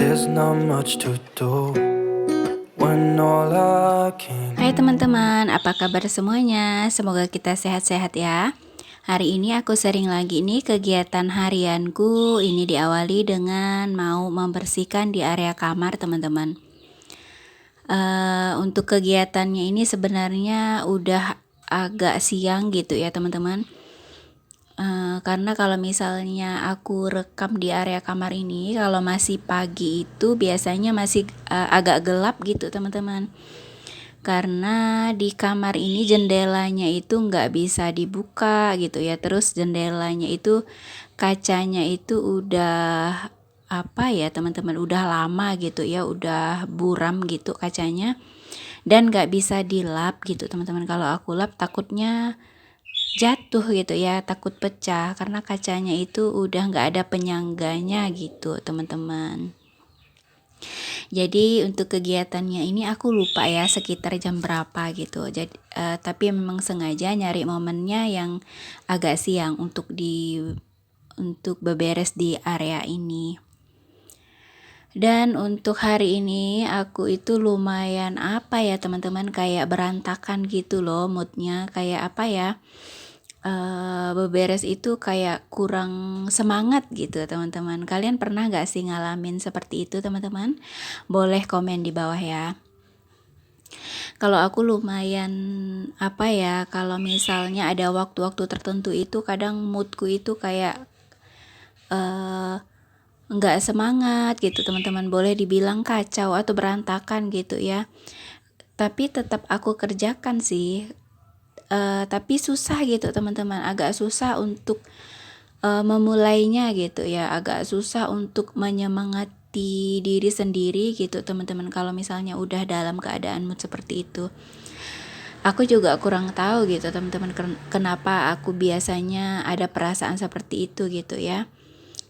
There's not much to do when all I can. Hai teman-teman, apa kabar semuanya? Semoga kita sehat-sehat ya. Hari ini aku sering lagi nih kegiatan harianku ini diawali dengan mau membersihkan di area kamar teman-teman. Untuk kegiatannya ini sebenarnya udah agak siang gitu ya teman-teman. Karena kalau misalnya aku rekam di area kamar ini, kalau masih pagi itu biasanya masih agak gelap gitu teman-teman. Karena di kamar ini jendelanya itu nggak bisa dibuka gitu ya, terus jendelanya itu kacanya itu udah apa ya teman-teman, udah lama gitu ya, udah buram gitu kacanya dan nggak bisa dilap gitu teman-teman. Kalau aku lap takutnya jatuh gitu ya, takut pecah karena kacanya itu udah nggak ada penyangganya gitu teman-teman. Jadi untuk kegiatannya ini aku lupa ya sekitar jam berapa gitu. Jadi tapi memang sengaja nyari momennya yang agak siang untuk beberes di area ini. Dan untuk hari ini aku itu lumayan apa ya teman-teman, kayak berantakan gitu loh moodnya, kayak apa ya, beberes itu kayak kurang semangat gitu teman-teman. Kalian pernah gak sih ngalamin seperti itu teman-teman? Boleh komen di bawah ya. Kalau aku lumayan apa ya, kalau misalnya ada waktu-waktu tertentu itu kadang moodku itu kayak nggak semangat gitu teman-teman, boleh dibilang kacau atau berantakan gitu ya, tapi tetap aku kerjakan sih. Tapi susah gitu teman-teman, agak susah untuk memulainya gitu ya, agak susah untuk menyemangati diri sendiri gitu teman-teman kalau misalnya udah dalam keadaan mood seperti itu. Aku juga kurang tahu gitu teman-teman kenapa aku biasanya ada perasaan seperti itu gitu ya.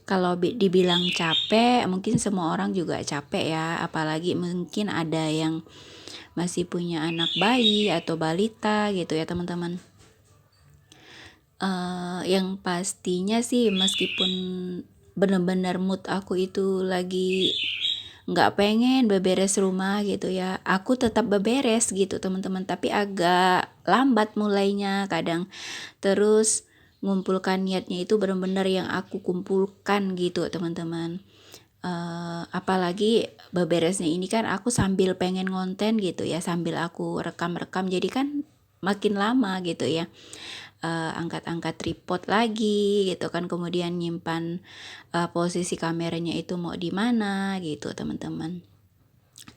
Kalau dibilang capek, mungkin semua orang juga capek ya, apalagi mungkin ada yang masih punya anak bayi atau balita gitu ya teman-teman. Yang pastinya sih meskipun bener-bener mood aku itu lagi nggak pengen beberes rumah gitu ya, aku tetap beberes gitu teman-teman, tapi agak lambat mulainya kadang. Terus ngumpulkan niatnya itu benar-benar yang aku kumpulkan gitu teman-teman. Apalagi beberesnya ini kan aku sambil pengen konten gitu ya, sambil aku rekam-rekam, jadi kan makin lama gitu ya. Angkat-angkat tripod lagi gitu kan, kemudian nyimpan posisi kameranya itu mau di mana gitu teman-teman.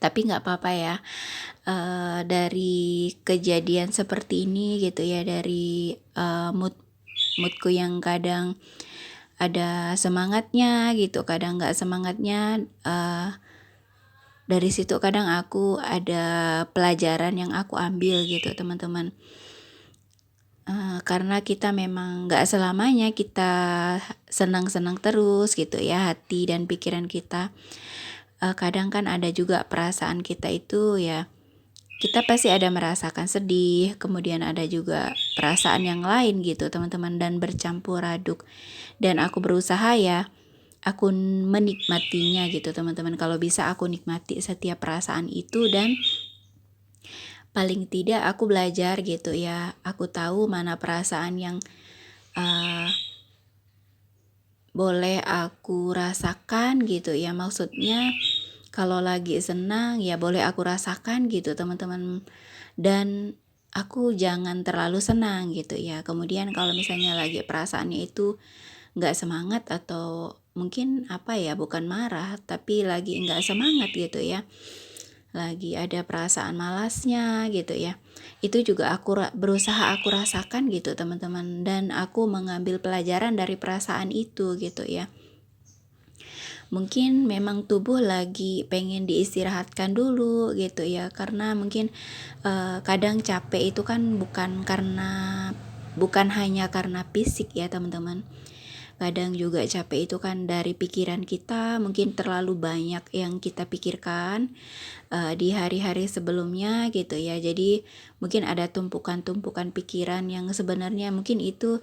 Tapi nggak apa-apa ya, dari kejadian seperti ini gitu ya, dari moodku yang kadang ada semangatnya gitu, kadang nggak semangatnya, dari situ kadang aku ada pelajaran yang aku ambil gitu teman-teman. Karena kita memang nggak selamanya kita senang-senang terus gitu ya, hati dan pikiran kita. Kadang kan ada juga perasaan kita itu ya, kita pasti ada merasakan sedih, kemudian ada juga perasaan yang lain gitu teman-teman, dan bercampur aduk. Dan aku berusaha ya, aku menikmatinya gitu teman-teman. Kalau bisa aku nikmati setiap perasaan itu, dan paling tidak aku belajar gitu ya, aku tahu mana perasaan yang boleh aku rasakan gitu ya, maksudnya kalau lagi senang ya boleh aku rasakan gitu teman-teman, dan aku jangan terlalu senang gitu ya. Kemudian kalau misalnya lagi perasaannya itu nggak semangat, atau mungkin apa ya, bukan marah tapi lagi nggak semangat gitu ya, lagi ada perasaan malasnya gitu ya, itu juga aku berusaha aku rasakan gitu teman-teman, dan aku mengambil pelajaran dari perasaan itu gitu ya. Mungkin memang tubuh lagi pengen diistirahatkan dulu gitu ya, karena mungkin kadang capek itu kan bukan hanya karena fisik ya teman-teman. Kadang juga capek itu kan dari pikiran kita, mungkin terlalu banyak yang kita pikirkan di hari-hari sebelumnya gitu ya. Jadi mungkin ada tumpukan-tumpukan pikiran yang sebenarnya mungkin itu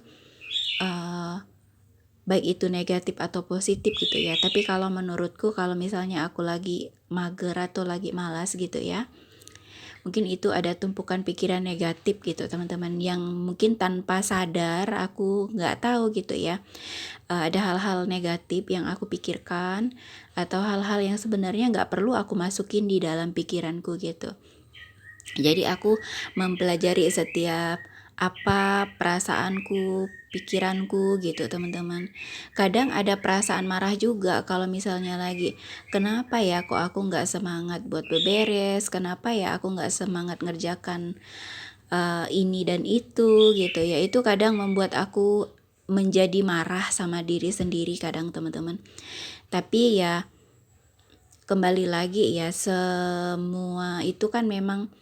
baik itu negatif atau positif gitu ya. Tapi kalau menurutku kalau misalnya aku lagi mager atau lagi malas gitu ya, mungkin itu ada tumpukan pikiran negatif gitu teman-teman, yang mungkin tanpa sadar aku nggak tahu gitu ya. Ada hal-hal negatif yang aku pikirkan atau hal-hal yang sebenarnya nggak perlu aku masukin di dalam pikiranku gitu. Jadi aku mempelajari setiap apa perasaanku, pikiranku gitu teman-teman. Kadang ada perasaan marah juga kalau misalnya lagi, kenapa ya kok aku nggak semangat buat beberes, kenapa ya aku nggak semangat ngerjakan ini dan itu gitu ya. Itu kadang membuat aku menjadi marah sama diri sendiri kadang teman-teman. Tapi ya kembali lagi ya, semua itu kan memang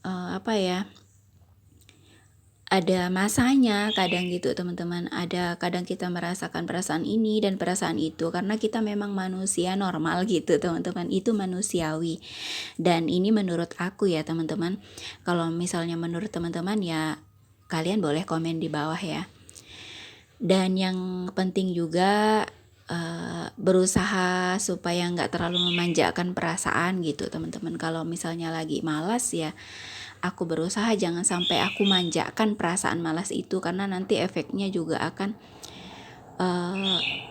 apa ya, ada masanya kadang gitu teman-teman. Ada kadang kita merasakan perasaan ini dan perasaan itu karena kita memang manusia normal gitu teman-teman. Itu manusiawi. Dan ini menurut aku ya teman-teman. Kalau misalnya menurut teman-teman ya kalian boleh komen di bawah ya. Dan yang penting juga berusaha supaya nggak terlalu memanjakan perasaan gitu teman-teman. Kalau misalnya lagi malas ya aku berusaha jangan sampai aku manjakan perasaan malas itu, karena nanti efeknya juga akan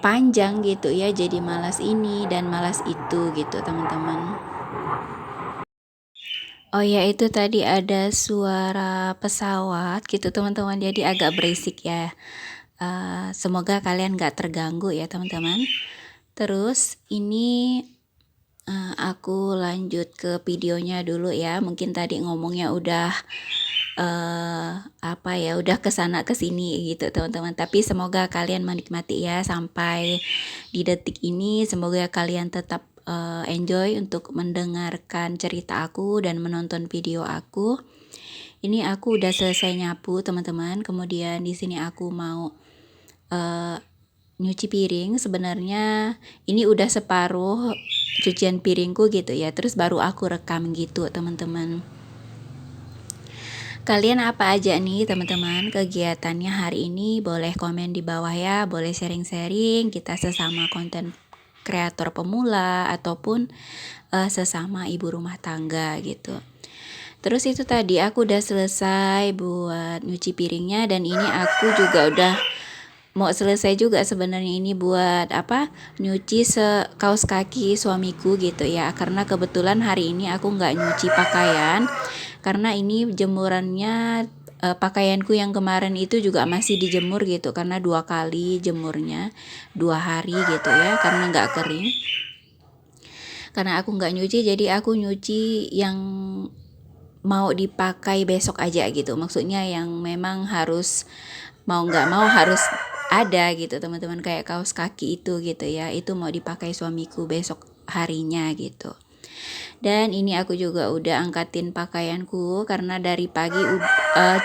panjang gitu ya, jadi malas ini dan malas itu gitu teman-teman. Oh ya, itu tadi ada suara pesawat gitu teman-teman, jadi agak berisik ya. Semoga kalian gak terganggu ya teman-teman. Terus ini aku lanjut ke videonya dulu ya. Mungkin tadi ngomongnya udah apa ya, udah kesana kesini gitu teman-teman. Tapi semoga kalian menikmati ya sampai di detik ini. Semoga kalian tetap enjoy untuk mendengarkan cerita aku dan menonton video aku. Ini aku udah selesai nyapu teman-teman. Kemudian di sini aku mau nyuci piring. Sebenarnya ini udah separuh cucian piringku gitu ya. Terus baru aku rekam gitu teman-teman. Kalian apa aja nih teman-teman kegiatannya hari ini? Boleh komen di bawah ya. Boleh sharing-sharing. Kita sesama konten kreator pemula ataupun sesama ibu rumah tangga gitu. Terus itu tadi aku udah selesai buat nyuci piringnya, dan ini aku juga udah mau selesai juga sebenarnya ini buat apa, nyuci kaos kaki suamiku gitu ya, karena kebetulan hari ini aku nggak nyuci pakaian karena ini jemurannya pakaianku yang kemarin itu juga masih dijemur gitu, karena 2 kali jemurnya 2 hari gitu ya, karena nggak kering. Karena aku nggak nyuci jadi aku nyuci yang mau dipakai besok aja gitu, maksudnya yang memang harus mau nggak mau harus ada gitu teman-teman, kayak kaos kaki itu gitu ya, itu mau dipakai suamiku besok harinya gitu. Dan ini aku juga udah angkatin pakaianku karena dari pagi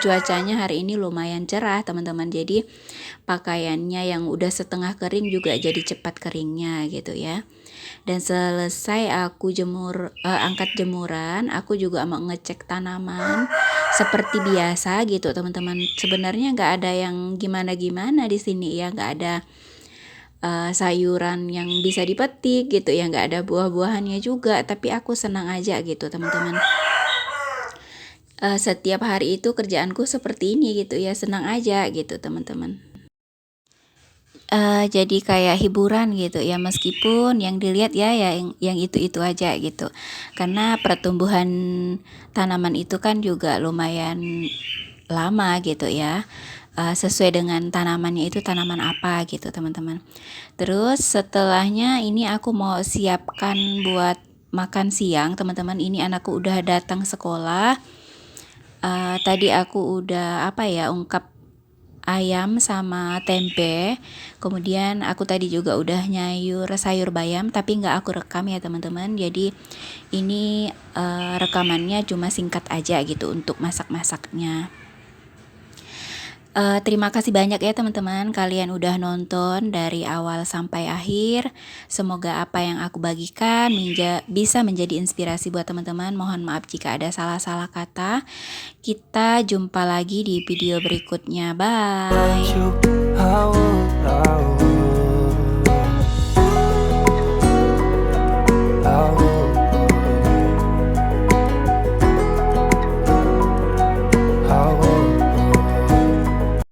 cuacanya hari ini lumayan cerah teman-teman, jadi pakaiannya yang udah setengah kering juga jadi cepat keringnya gitu ya. Dan selesai aku angkat jemuran, aku juga mau ngecek tanaman seperti biasa gitu teman-teman. Sebenarnya nggak ada yang gimana-gimana di sini ya, nggak ada sayuran yang bisa dipetik gitu ya, nggak ada buah-buahannya juga, tapi aku senang aja gitu teman-teman. Setiap hari itu kerjaanku seperti ini gitu ya, senang aja gitu teman-teman. Jadi kayak hiburan gitu ya, meskipun yang dilihat ya yang itu-itu aja gitu. Karena pertumbuhan tanaman itu kan juga lumayan lama gitu ya. Sesuai dengan tanamannya itu tanaman apa gitu teman-teman. Terus setelahnya ini aku mau siapkan buat makan siang teman-teman. Ini anakku udah datang sekolah. Tadi aku udah ungkap ayam sama tempe. Kemudian aku tadi juga udah nyayur sayur bayam, tapi nggak aku rekam ya teman-teman. Jadi ini rekamannya cuma singkat aja gitu untuk masak-masaknya. Terima kasih banyak ya teman-teman, kalian udah nonton dari awal sampai akhir. Semoga apa yang aku bagikan bisa menjadi inspirasi buat teman-teman. Mohon maaf jika ada salah-salah kata. Kita jumpa lagi di video berikutnya. Bye.